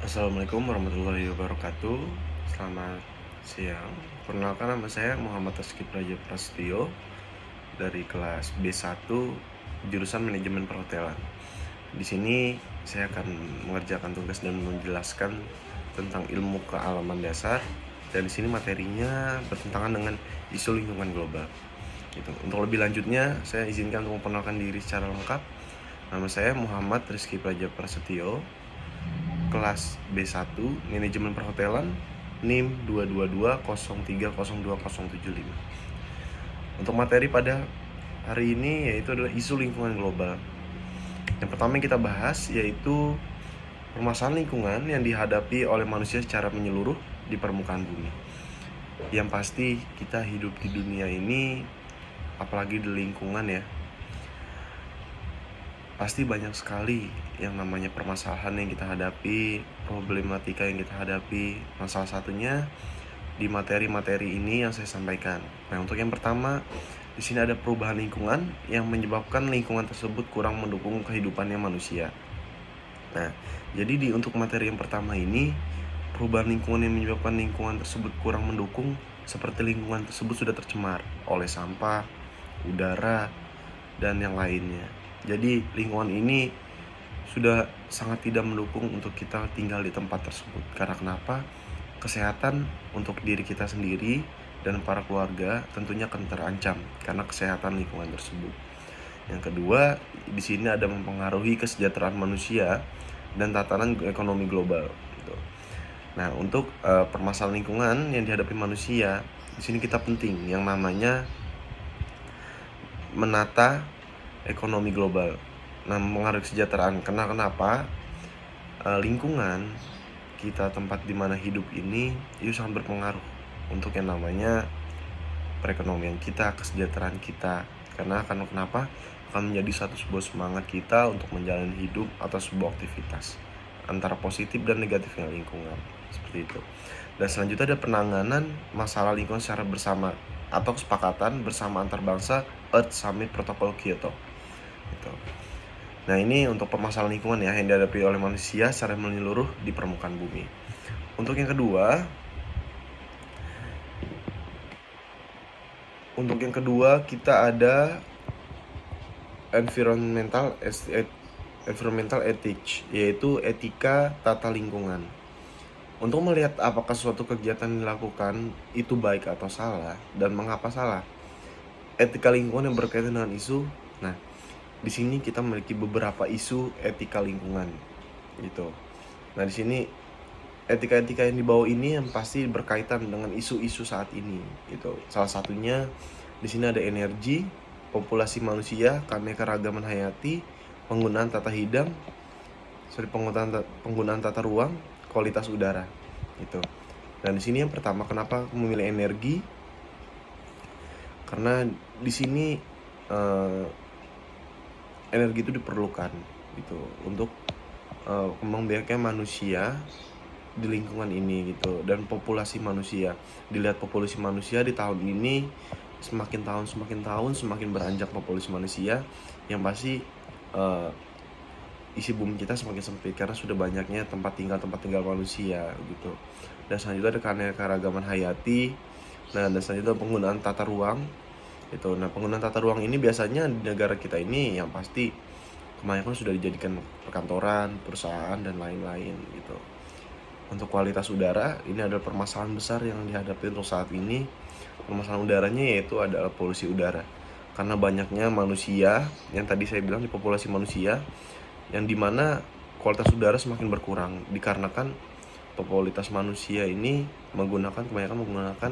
Assalamualaikum warahmatullahi wabarakatuh. Selamat siang. Perkenalkan, nama saya Muhammad Rizky Prasetyo dari kelas B1 jurusan Manajemen Perhotelan. Di sini saya akan mengerjakan tugas dan menjelaskan tentang ilmu kealaman dasar, dan di sini materinya bertentangan dengan isu lingkungan global. Gitu. Untuk lebih lanjutnya, saya izinkan untuk memperkenalkan diri secara lengkap. Nama saya Muhammad Rizky Prasetyo, kelas B1 Manajemen Perhotelan, NIM 222030275. Untuk materi pada hari ini yaitu adalah isu lingkungan global. Yang pertama yang kita bahas yaitu permasalahan lingkungan yang dihadapi oleh manusia secara menyeluruh di permukaan bumi. Yang pasti kita hidup di dunia ini, apalagi di lingkungan ya, pasti banyak sekali yang namanya permasalahan yang kita hadapi, problematika yang kita hadapi. Nah, salah satunya di materi-materi ini yang saya sampaikan. Nah, untuk yang pertama, di sini ada perubahan lingkungan yang menyebabkan lingkungan tersebut kurang mendukung kehidupannya manusia. Nah, jadi untuk materi yang pertama ini, perubahan lingkungan yang menyebabkan lingkungan tersebut kurang mendukung, seperti lingkungan tersebut sudah tercemar oleh sampah, udara, dan yang lainnya. Jadi lingkungan ini sudah sangat tidak mendukung untuk kita tinggal di tempat tersebut. Karena kenapa? Kesehatan untuk diri kita sendiri dan para keluarga tentunya akan terancam karena kesehatan lingkungan tersebut. Yang kedua, di sini ada mempengaruhi kesejahteraan manusia dan tatanan ekonomi global. Gitu. Nah, untuk permasalahan lingkungan yang dihadapi manusia, di sini kita penting yang namanya menata ekonomi global. Nah, mempengaruhi kesejahteraan. Kenapa? Lingkungan kita, tempat di mana hidup ini, itu sangat berpengaruh untuk yang namanya perekonomian kita, kesejahteraan kita. Karena kenapa? Akan menjadi satu sebuah semangat kita untuk menjalani hidup atau sebuah aktivitas antara positif dan negatifnya lingkungan, seperti itu. Dan selanjutnya ada penanganan masalah lingkungan secara bersama atau kesepakatan bersama antar bangsa, Earth Summit Protocol Kyoto. Gitu. Nah, ini untuk permasalahan lingkungan ya yang dihadapi oleh manusia secara menyeluruh di permukaan bumi. Untuk yang kedua kita ada environmental ethics, yaitu etika tata lingkungan. Untuk melihat apakah suatu kegiatan dilakukan itu baik atau salah dan mengapa salah, etika lingkungan yang berkaitan dengan isu. Nah, di sini kita memiliki beberapa isu etika lingkungan gitu. Nah, di sini etika-etika yang dibawa ini yang pasti berkaitan dengan isu-isu saat ini gitu. Salah satunya di sini ada energi, populasi manusia, keanekaragaman hayati, penggunaan penggunaan tata ruang, kualitas udara gitu. Dan di sini yang pertama, kenapa memilih energi? Karena di sini energi itu diperlukan gitu untuk kembang biaknya manusia di lingkungan ini gitu. Dan populasi manusia, dilihat populasi manusia di tahun ini semakin tahun semakin beranjak populasi manusia, yang pasti isi bumi kita semakin sempit karena sudah banyaknya tempat tinggal manusia gitu. Dan selanjutnya ada keanekaragaman hayati. Nah, dan selanjutnya penggunaan tata ruang itu. Nah, penggunaan tata ruang ini biasanya di negara kita ini yang pasti kebanyakan sudah dijadikan perkantoran, perusahaan, dan lain-lain gitu. Untuk kualitas udara, ini adalah permasalahan besar yang dihadapi untuk saat ini. Permasalahan udaranya yaitu adalah polusi udara. Karena banyaknya manusia, yang tadi saya bilang di populasi manusia, yang dimana kualitas udara semakin berkurang dikarenakan popularitas manusia ini kebanyakan menggunakan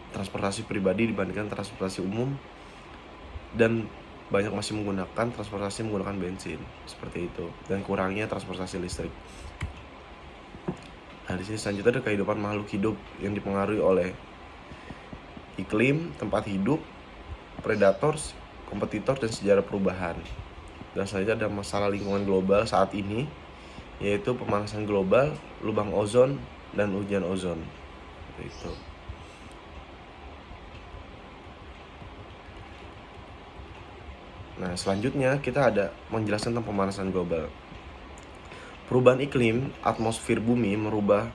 transportasi pribadi dibandingkan transportasi umum, dan banyak masih menggunakan bensin, seperti itu, dan kurangnya transportasi listrik. Nah, di sini selanjutnya ada kehidupan makhluk hidup yang dipengaruhi oleh iklim, tempat hidup, predators, kompetitor, dan sejarah perubahan. Dan selanjutnya ada masalah lingkungan global saat ini, yaitu pemanasan global, lubang ozon, dan hujan ozon. Itu. Nah, selanjutnya kita ada menjelaskan tentang pemanasan global. Perubahan iklim atmosfer bumi merubah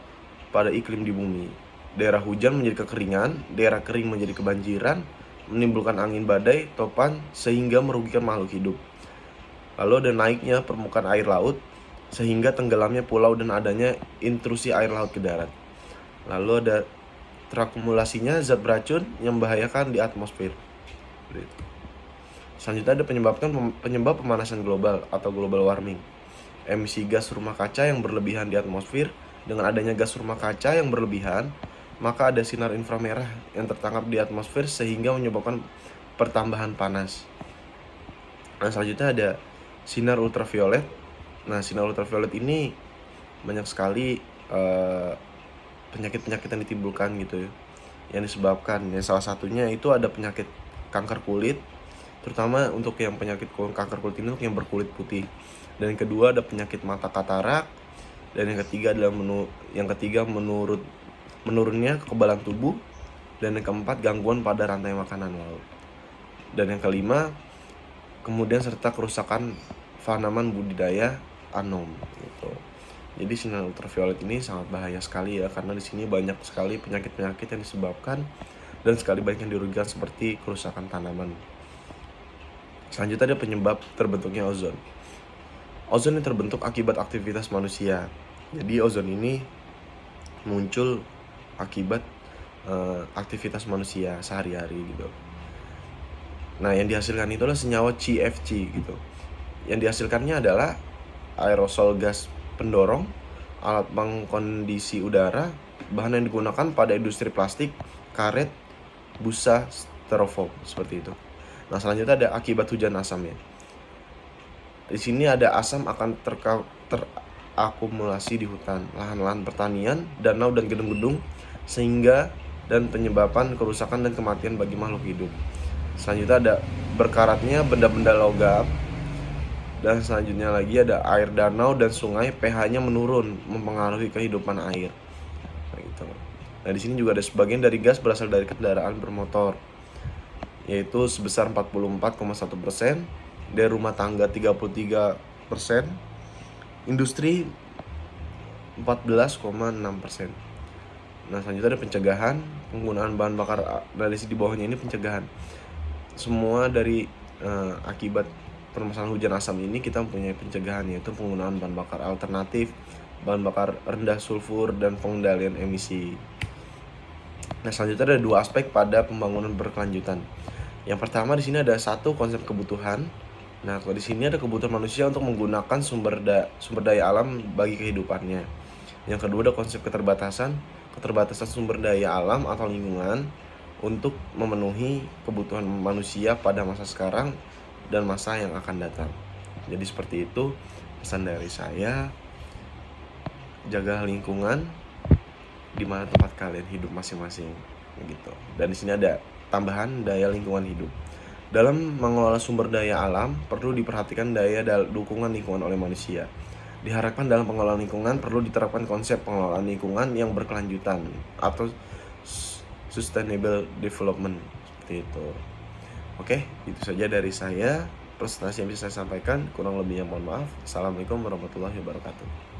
pada iklim di bumi. Daerah hujan menjadi kekeringan, daerah kering menjadi kebanjiran, menimbulkan angin badai, topan, sehingga merugikan makhluk hidup. Lalu ada naiknya permukaan air laut, sehingga tenggelamnya pulau dan adanya intrusi air laut ke darat. Lalu ada terakumulasinya zat beracun yang membahayakan di atmosfer. Selanjutnya ada penyebab pemanasan global atau global warming. Emisi gas rumah kaca yang berlebihan di atmosfer. Dengan adanya gas rumah kaca yang berlebihan, maka ada sinar inframerah yang tertangkap di atmosfer sehingga menyebabkan pertambahan panas. Nah, selanjutnya ada sinar ultraviolet. Nah, sinar ultraviolet ini banyak sekali penyakit-penyakit yang ditimbulkan gitu ya, yang disebabkan. Ya, salah satunya itu ada penyakit kanker kulit, terutama untuk yang penyakit kanker kulit ini untuk yang berkulit putih. Dan yang kedua ada penyakit mata katarak, dan yang ketiga adalah menurunnya kekebalan tubuh, dan yang keempat gangguan pada rantai makanan laut, dan yang kelima kemudian serta kerusakan tanaman budidaya anom gitu. Jadi sinar ultraviolet ini sangat bahaya sekali ya, karena di sini banyak sekali penyakit-penyakit yang disebabkan dan sekali banyak yang dirugikan seperti kerusakan tanaman. Selanjutnya ada penyebab terbentuknya ozon. Ozon yang terbentuk akibat aktivitas manusia. Jadi ozon ini muncul akibat aktivitas manusia sehari-hari gitu. Nah, yang dihasilkan itu adalah senyawa CFC gitu. Yang dihasilkannya adalah aerosol gas pendorong, alat pengkondisi udara, bahan yang digunakan pada industri plastik, karet, busa, styrofoam, seperti itu. Nah, selanjutnya ada akibat hujan asam ya. Di sini ada asam akan terakumulasi di hutan, lahan-lahan pertanian, danau dan gedung-gedung, sehingga dan penyebabkan kerusakan dan kematian bagi makhluk hidup. Selanjutnya ada berkaratnya benda-benda logam, dan selanjutnya lagi ada air danau dan sungai pH-nya menurun, mempengaruhi kehidupan air. Nah, gitu. Nah, di sini juga ada sebagian dari gas berasal dari kendaraan bermotor, yaitu sebesar 44,1%, dari rumah tangga 33%, industri 14,6%. Nah, selanjutnya ada pencegahan penggunaan bahan bakar. Nah, di bawahnya ini pencegahan. Semua dari akibat permasalahan hujan asam ini kita mempunyai pencegahan, yaitu penggunaan bahan bakar alternatif, bahan bakar rendah sulfur, dan pengendalian emisi. Nah, selanjutnya ada dua aspek pada pembangunan berkelanjutan. Yang pertama di sini ada satu konsep kebutuhan. Nah, kalau di sini ada kebutuhan manusia untuk menggunakan sumber daya alam bagi kehidupannya. Yang kedua ada konsep keterbatasan sumber daya alam atau lingkungan untuk memenuhi kebutuhan manusia pada masa sekarang dan masa yang akan datang. Jadi seperti itu pesan dari saya. Jaga lingkungan di mana tempat kalian hidup masing-masing gitu. Dan di sini ada tambahan daya lingkungan hidup. Dalam mengelola sumber daya alam perlu diperhatikan daya dukungan lingkungan oleh manusia. Diharapkan dalam pengelolaan lingkungan perlu diterapkan konsep pengelolaan lingkungan yang berkelanjutan atau sustainable development, seperti itu. Oke, itu saja dari saya. Presentasi yang bisa saya sampaikan, kurang lebihnya mohon maaf. Assalamualaikum warahmatullahi wabarakatuh.